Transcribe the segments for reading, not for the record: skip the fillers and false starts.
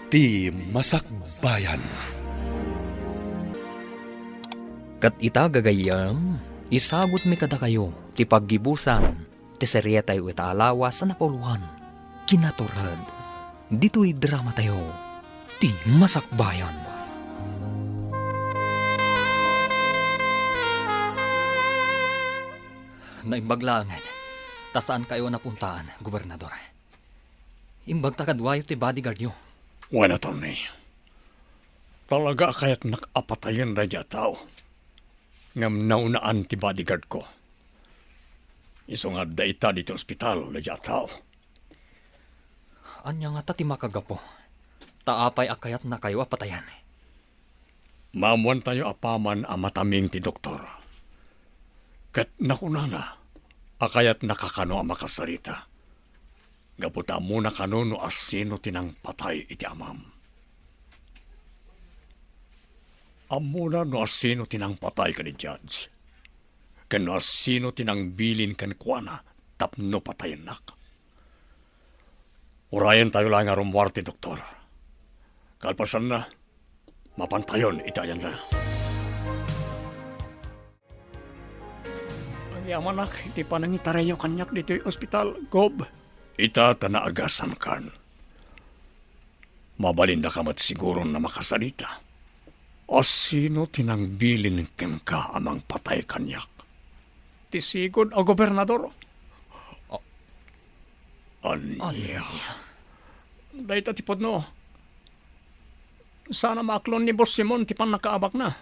ti Masakbayan. Kat ita gagayam, isagot mi kada kayo, ti paggibusan, ti serye tayo itaalawa sa napuluhan. Kinatured, dito'y drama tayo, ti Masakbayan. Naimbaglangan, tasaan kayo napuntaan, gobernador? Imbag takadwayo ti bodyguard nyo. Wala, Tony. Talaga kaya't nakapatayan na dya tao. Ngam naunaan ti bodyguard ko. Isungad da ita dito ospital na dya tao. Anya nga ti makagapo. Taapay akayat na kayo apatayan. Mamuan tayo apaman ang mataming ti doktor. Kat nakunana, akayat nakakano ang makasarita. Gaputa muna kano no asino tinang patay iti amam. Amuna no asino tinang patay ka ni Judge. Kano asino tinang bilin kan kuana tapno patayin nak. Urayan tayo lang nga rumwarte, doktor. Kalpasan na, mapantayon itayan na. Ang yaman nak, iti pa nangitareyo kanyak dito'y ospital, Gob. Ita tanaagasan kan. Mabalinda ka mat siguro na makasalita. O sino tinangbilin ken ka amang patay kanyak? Tisigod o gobernador? Anya. Dahil tatipod no. Sana maklon ni Boss Simon tipan nakaabak na.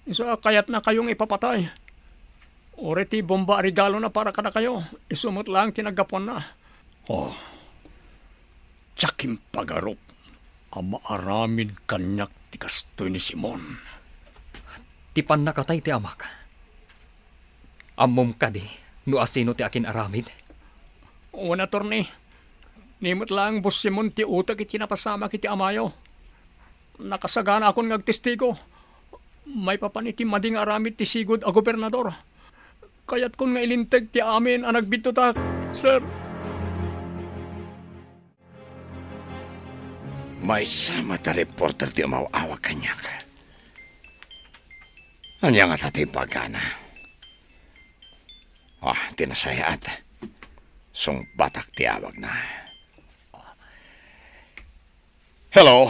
So kayat na kayong ipapatay. Oreti bomba regalo na para kada kayo. Isumot lang tinagapon na. Oh. Tsakim pagarop. Ama aramid kanyak ti kastoy ni Simon. Tipan nakatay ti amak. Amom ka di, no asino ti akin aramid. Una, Torni. Nimot lang, Boss Simon, ti utak iti napasama kiti amayo. Nakasagana akong nagtestigo. May papaniti mading aramid ti sigod a gobernador. Kaya't kung nga ilintag ti amin ang nagbitutak, sir. May sama ta reporter ti umawawa kanyak. Anya nga tatay pagana. Tinasayat. Sung batak ti awag na. Hello?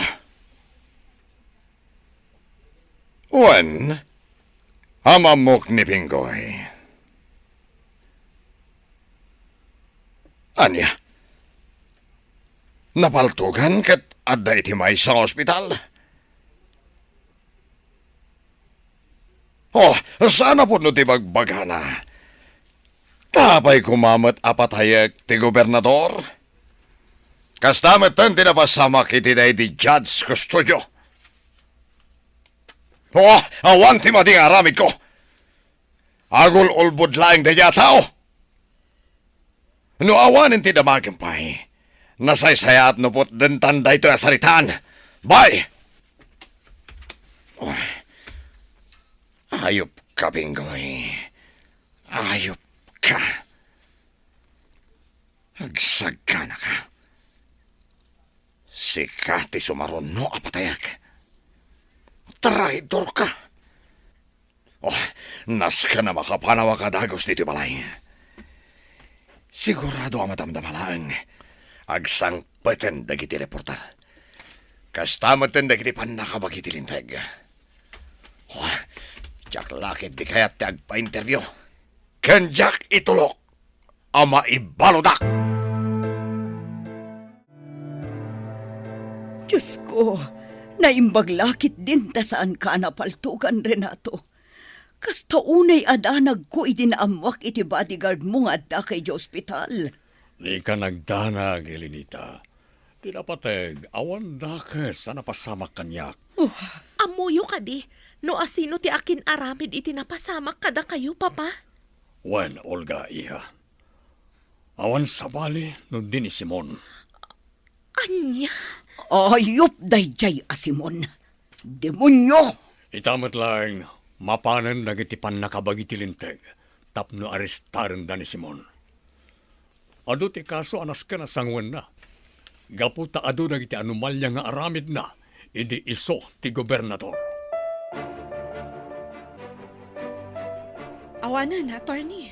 Wen? Amamok ni Pinggoy. Anya? Napaltugan kat adda iti may sa ospital? Sana po no ti bagbagana. Tapay kumamat apatayag ti gobernador. Kastamat tan tinapasama kiti na iti Judge Custodio. Awan ti mading aramid ko. Agul ulbud laing da tao. No awanin ti damagimpay. Nasaysayat no pot den tanda ito asaritaan. Bye! Ayop ka, Pinggoy. Ayop ka. Agsagka na ka. Sikati sumaron no apatayak. Traidor ka. Nas ka na makapanawa ka dagos dito balay. Sigurado ang matamdamalang agsang peten dagiti reporter. Kastamatan dagiti panakabagiti linteg. Jack lakit di kayat ti agpa-interview. Ken Jack itulok ama ibalodak. Diyos ko, naimbaglakit din ta saan ka napaltukan, Renato. Kas taunay adanag ko idinamwak iti bodyguard mo nga adda kay di ospital. Di ka nagdanag, Elenita. Tinapateg, awan dakes sa napasamak kanyak. Amuyo ka di, no asino ti akin aramid iti napasamak kada kayo, Papa? Wen, Olga, iha. Awan sabali no din ni Simon. Anya? Ayop dayjay asimon. Demonyo! Itamat lang, mapanan nagitipan nakabagiti linteg. Tapno arestaren da ni Simon. Ado ti kaso anas ka na sangwen na. Gaputa adu na iti anomalya nga aramid na, idi iso ti gobernador. Awanan, attorney.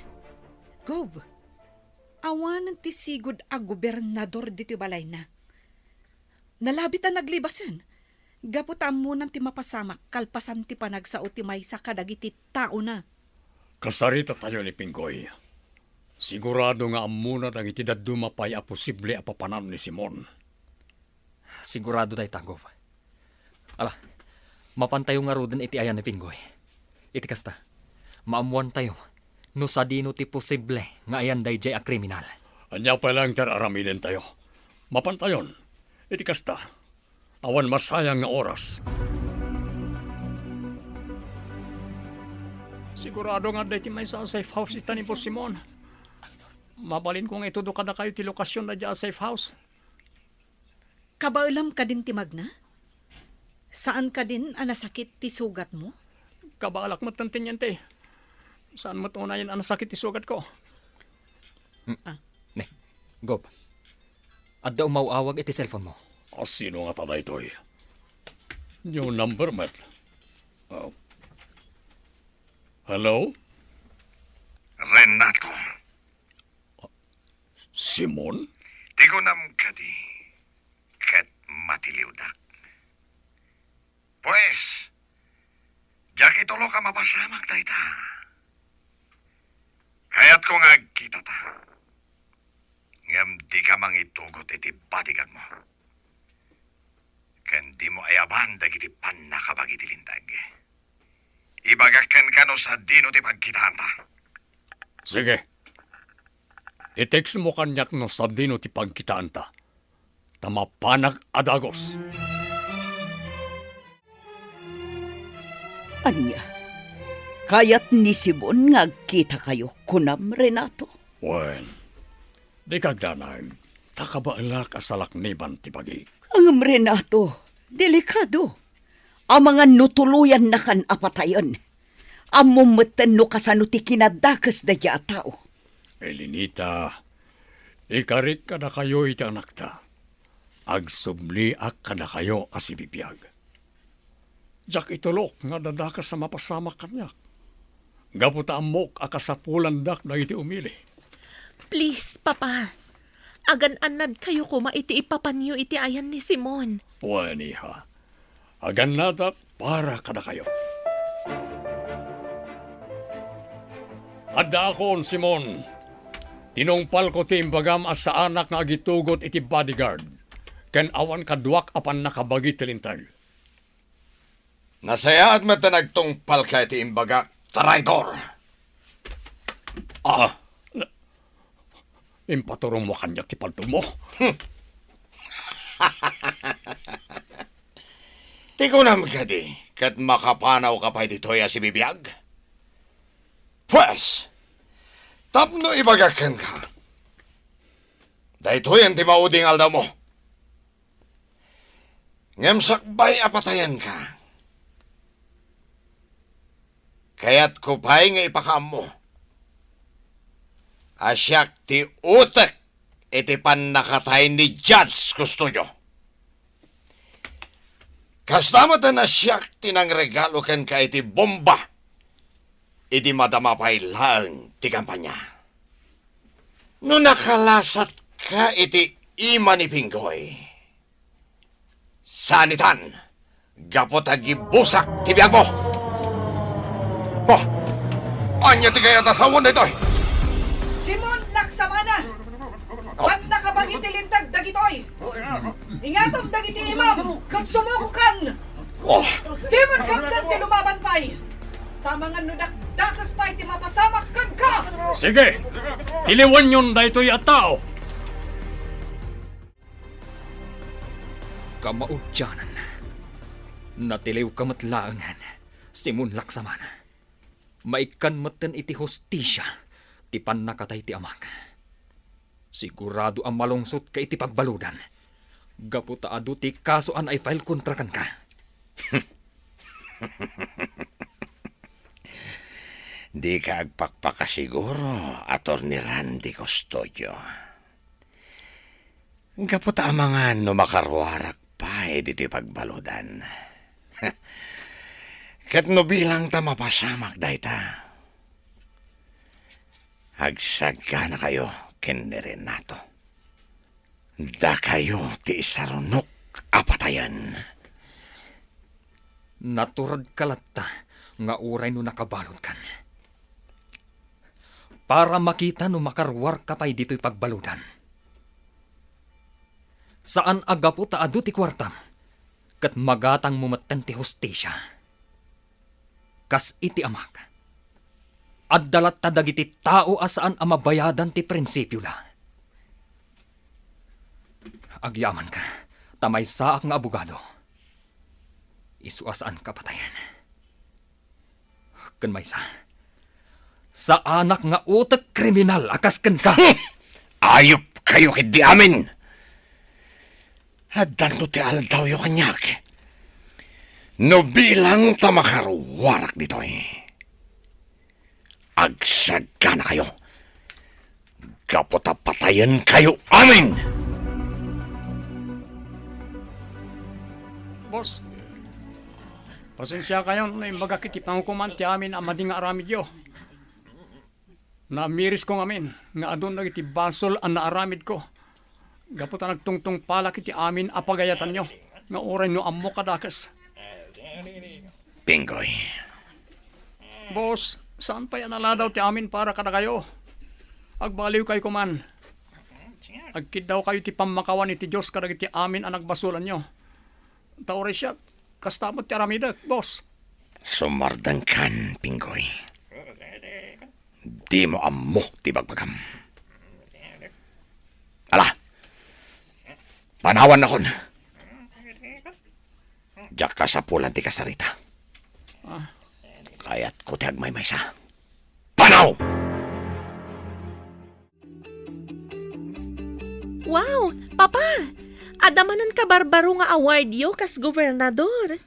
Gov, awanan ti sigod a gobernador dito balay na. Nalabit ang naglibasan. Gaputam mo nang ti mapasamak, kalpasan ti panagsao ti maysa kadagiti tao na. Kasarita tayo ni Pinggoy. Sigurado nga amunat ang itidad dumapay a posible a papanan ni Simon. Sigurado tayo tagov. Ala, mapantayo nga rodin iti ayan ni Pinggoy. Iti kasta, maamuan tayo, no sa dino ti posible nga ayan day jay a kriminal. Anya pa lang aramiden tayo. Mapantayon, iti kasta, awan masayang nga oras. Sigurado nga dahil may sa safe house ita ni Boss Simon. Mabalin kong itudo ka na kayo ti lokasyon na dyan safe house. Kabaulam ka din ti Magna? Saan ka din anasakit ti sugat mo? Kabalak mo tantin yan, te. Saan mo tunayan ang sakit ti sugat ko? Ne, Gob. Adda umawawag iti cellphone mo. Sino nga tada ito eh? Yung number, Matt. Hello? Renato, Simon? tigunam ka di, kat matiliwdak. Pues, jak itulo ka mapasamak dayta. Kaya't ko nga kita ta. Ngam di ka mangitugot iti batigan mo. Ken di mo ayaban dagiti panakabag iti lintag. Ibagakan ka no sa dino ti pagkitaan ta. Sige. I-text mo kanyak no sa dino ti pagkitaan ta. Tamapanag adagos. Anya, kayat ni Simon nga kita kayo kunam, Renato. Wen, di kagdanag, takabailak asalak niban ti pagig. Ang Renato, delikado. Ang mga nutuluyan na kan apatayon. Ang mumatan no kasano ti kinadakas da dya tao. Elinita, ikarik ka na kayo iti anak ta. Agsubli ka na kayo asibibiyag. Jak itulok nga dadakas sa mapasama kanyak. Gaputa amok akasapulan dak na iti umili. Please, Papa. Agan-anad kayo kuma iti ipapanyo iti ayan ni Simon. Wani ha. Agan nadak para kada kayo. Adda akon, Simon. Tinungpal ko ti imbagam as sa anak nga agitugot iti bodyguard. Ken awan kaduak apan nakabagi tilintag. Nasayaat mo tanagtungpal ka iti imbaga, traidor. Impaturong mo kanyak ti paltog mo. Tigunam ka di, kat makapanaw ka pa dito'y asibibiyag. Pues, tapno ibagakan ka. Dahito'y ang timauding aldaw mo. Ngemsakbay apatayan ka. Kaya't kupay nga ipakam mo. Asyak ti utek iti pan nakatay ni Judge Custodio. Kastamot na siyak tinang regalo ken ka iti bomba. Iti madamapay lang ti kampanya. No nakalasat ka iti ima ni Pinggoy. Sanitan, gapot agibusak ti biyag mo. Anya ti kaya tasawon na ito eh. Simon, laksamana! Wag nakabagi tilintag dagitoy! Ingatom dagiti imam, kat sumukukan! Di man kapdan ti lumaban pa'y! Tamangan no dakdakas pa'y ti mapasamak kan ka! Sige, tiliwan yun dahito'y at tao. Kamaudyanan. Natiliw kamatlaangan. Simon laksamana. Maikan matan iti hostisya. Ti panakatay ti amak. Sigurado ang malungsot ka iti pagbaludan. Gaputa adu ti kasuan ay file kontrakan ka. Di ka agpakpakasiguro, Atty. Randy Custodio. Kaputa ang mga numakarwarak pa dito pagbaludan. Kat no bilang ta mapasamak dayta. Hagsaga na kayo kindirin nato. Da kayo ti isarunok apatayan. Naturad kalatta nga uray no nakabalod kan. Para makita no makarwar ka pa'y dito'y pagbaludan. Saan agapo ta adu ti kwartam, kat magatang mumatan ti hostisya. Kas iti amak, at dalat ta dagiti tao asaan amabayadan ti prinsipyo la. Agyaman ka, tamay saak nga abogado. Isuasaan ka patayan. Kan may sa anak nga utak kriminal akas ken ka. Ayop kayo kidi amin. Hadan no ti aldaw yo kanyak. No bilang tamakarwarak dito Agsaga na kayo. Kapot patayan kayo amin. Boss, pasensya kayo na imbaga kiti panghukuman ti amin ang mading aramid yo. Namiris ko ngamin, nga adun na iti basol ang naaramid ko. Gapot ang nagtungtong pala kiti amin apagayatan nyo, nga oray no ammo kadakas. Pingoy. Boss, saan pa yan aladaw ti amin para kada kayo? Agbaliw kayo kuman. Agkid daw kayo ti pamakawan iti Diyos kada iti amin ang nagbasulan nyo. Tauri siya, kastamot ti aramidak, boss. Sumardang kan, Pingoy. Di mo ammo ti bagbagam. Ala, panawan na kon. Diyak ka sa pulan ti kasarita. Kaya't ko ti agmay sa. Panaw! Wow, Papa! Adamanan ka barbaro nga award yo kas gobernador.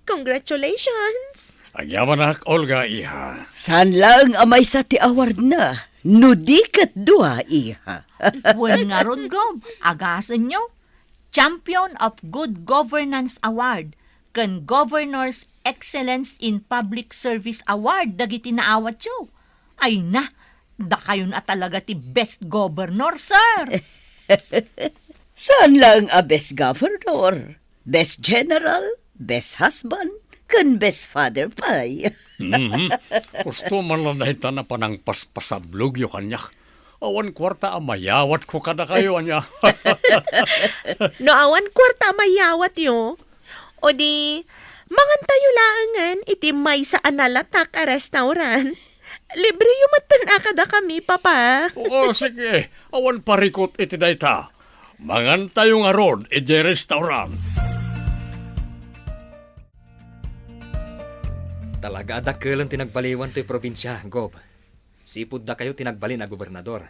Congratulations! Agyaman na, Olga, iha. Saan lang amay sa ti award na? Nudikat dua, iha. Well nga ron, Gob. Agasan nyo. Champion of Good Governance Award kan Governor's Excellence in Public Service Award dagiti naawat yo. Ay na, da kayo na talaga ti best governor, sir. Saan lang a best governor? Best general? Best husband? Kan best father pay. Gusto man lang nahita na panang paspasablog yung kanyak. Awan kwarta amayawat ko kada kayo anya. No awan kwarta mayawat yo. O di, mangan tayo laangan iti may sa analatak a restaurant. Libre yung matan akada kami, Papa. Oo, sige. Awan parikot iti dayta. Mangan tayo nga rod iti restaurant. Talaga adakelan tinagbaliwan to'y probinsya, Gob. Sipod da kayo tinagbalin na gobernador.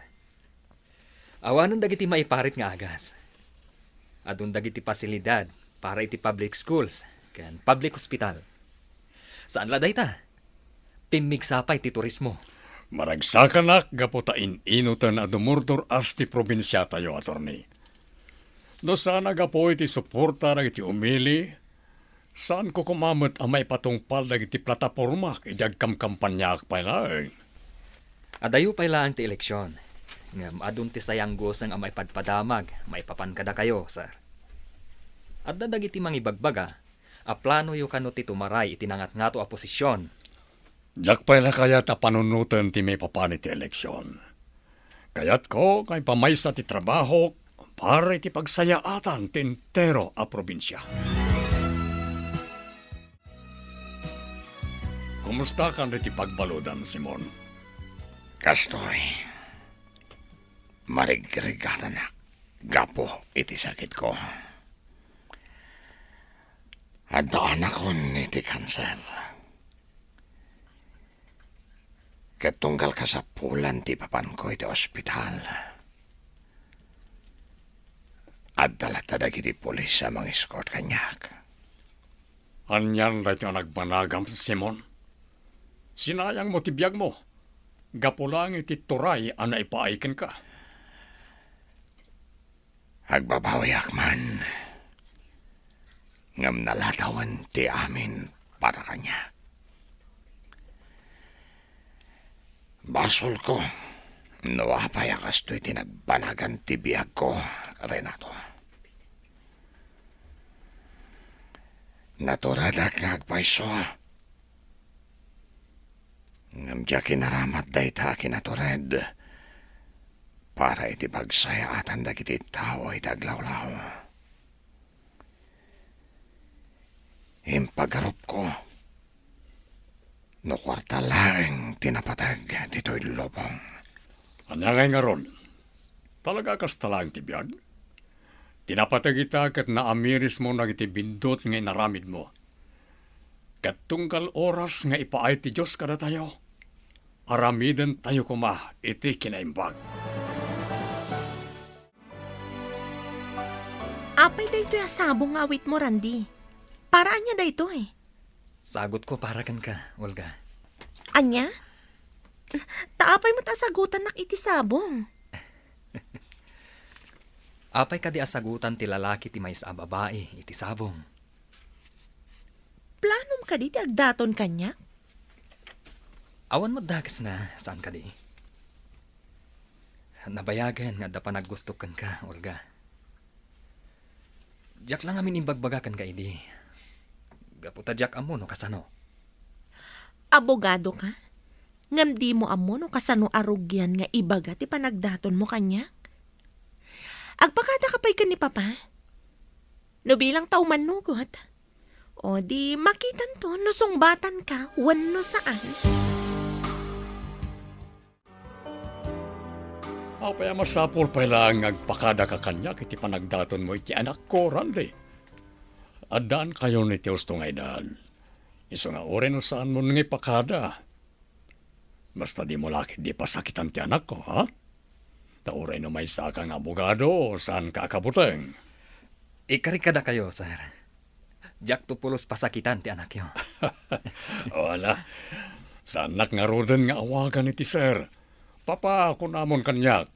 Awanan dagiti maiparit nga agas. Adun dagiti pasilidad para iti public schools, kan public hospital. Saan la dayta? Pimigsapay ti turismo. Maragsakan gaputain inutan a dumurtor as ti probinsya tayo, attorney. No sana gapo iti suporta na iti umili, saan ko kumamot ang may patungpal na iti plataforma kaya kamkampanyak pa na Adayo pa'y lang ti eleksyon. Ngam adun ti sayang gosang ang may padpadamag, may papankada kayo, sir. At dadag iti mangibagbaga, a plano yu kano ti tumaray iti nangat nga to a posisyon. Jak pa na kaya ta panunutan ti may papan iti eleksyon. Kayat ko kay pamaysa ti trabaho para iti pagsayaatan ti entero a probinsya. Kumusta ka iti pagbaludan, Simon? Kastoy. Marigregada na. Gapo iti sakit ko. Adaan ako iti kanser. Katunggal ka sa pulan ti papan ko iti ospital. At dalatadag iti polis sa mga escort kanyak. Anyan rin yung nagbanagam, Simon. Sinayang mo tibiyag mo. Gapo lang iti turay ang naipaikin ka. Agbabawayak man. Ngam nalatawan ti amin para kanya. Basol ko, nawapayakas to'y tinagbanagan ti biyag ko, Renato. Naturadak nga agpaiso. Ngam diya kinaramat day ta kinatured. Para iti pagsaya atan dagiti tao ay daglawlaw. Impagarup ko. No kwarta lang tinapatag dito'y lobong. Anangay nga ron, talaga kas talang tibiyag. Tinapatag ita kat naamiris mo na iti bindot nga inaramid mo. Kat tunggal oras nga ipaay ti Diyos kada tayo. Aramiden tayo kuma iti kinaimbag. Apay dayto ya sabong awit mo, Randy. Paraan niya dayto eh. Sagot ko para kan ka, Olga. Anya? Taapay mo ta sagutan nak iti sabong. Apay ka di asagutan ti lalaki ti may sa babae iti sabong. Planom ka di ti agdaton kanya? Awan mo dagas na saan ka di. Nabayagan nga da pa naggustukan ka, Olga. Diyak lang amin imbagbagakan ka idi. Gaputa diyak amo no kasano. Abogado ka? Ngam di mo amo no kasano arugyan nga ibaga ti panagdaton mo kanya? Agpakada ka pa'y ka ni Papa? No bilang tauman nugot. O di makitan to no sungbatan ka wano saan. Apay masapol pa lang agpakada ka kanya kiti panagdaton mo iti anak ko, Randy. Adaan kayo ni Teosto nga idan. Iso nga oren no saan mo nga ipakada. Basta di mo laki di pasakitan ti anak ko, ha? Taoren no may sa kang abogado saan ka akabuteng. Ikarikada kayo, sir. Diyak tupulos pasakitan ti anak yo. Wala. Sa anak nga roden nga awagan iti sir. Papa ako namon kanyak.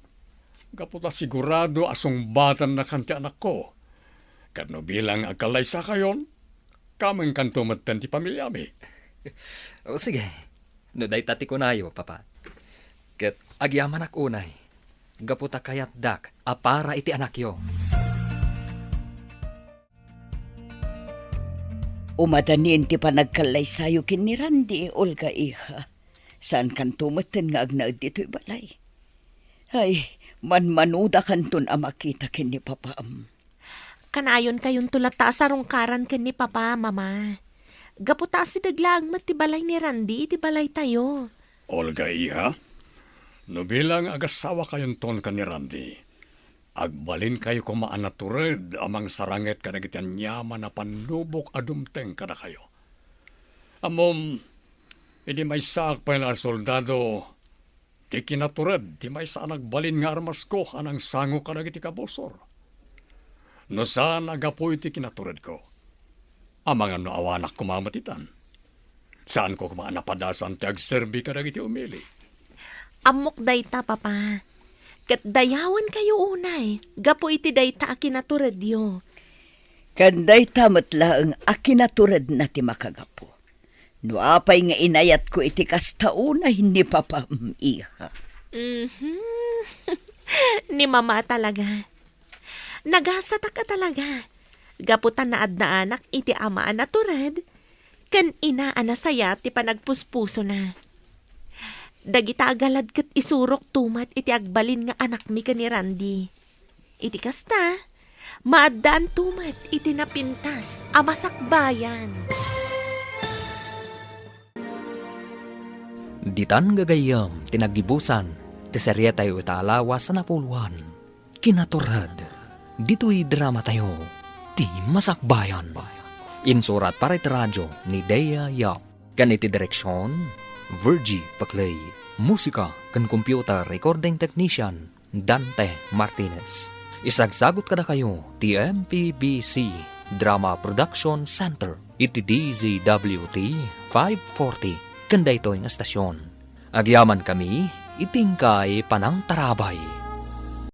Kaputa sigurado asong batan na kanti anak ko. Kano bilang agkalaysa kayon, kaming kanto matan ti pamilya mi. O sige, no day tati ko nayo, Papa. Ket agyaman ak unay. Gaputa kayat dak, apara iti anak yo. Umadanin ti panagkalaysayo kin ni Randy, Olga iha. Saan kan tumatan nga agnaad dito'y balay? Ay, manmanuda kanton amakita kin ni Papa. Kanayon kayon tulata sa rungkaran ken ni Papa, Mama. Gaputa si daglang matibalay ni Randy, itibalay tayo. Olga iha, no bilang agasawa kayon ton ka ni Randy, agbalin kayo kumaanatured amang saranget kadagitian yaman na panlubok adumteng kada kayo. Amom, hindi may saak pa na soldado, ti kinatured, ti may saan nagbalin nga armas ko anang sango kadagiti kabosor. No saan agapoy ti kinatured ko, amang ano awanak kumamatitan. Saan ko kumaanapadasan ti agserbi kadagiti umili. Amok dayta, Papa. Kat dayawan kayo unay. Gapo iti dayta akinatured yo. Kanday tamat laang akinatured na ti makagapo. No apay nga inayat ko iti kastauna hindi Papa iha. Ni Mama talaga. Nagasata ka talaga. Gaputan na adna anak iti amaan natured. Kan inaan na saya ti panagpuspuso na. Dagita agalad kat isurok tumat iti agbalin nga anak mi ka ni Randy. Iti kasta, maadaan tumat iti napintas a Masakbayan. Ditan gagayam, tinagibusan, ti serye tayo italawa sa napuluan. Kinatured, dito'y drama tayo, ti Masakbayan. Insurat para iti radyo ni Dea Yap. Ganiti direksyon, Virgie Paclay. Musika kan computer recording technician, Dante Martinez. Isagsagot kada kayo, ti MPBC Drama Production Center, iti DZWT 540. Kanda ito yung estasyon. Agyaman kami, itingkay panang tarabay.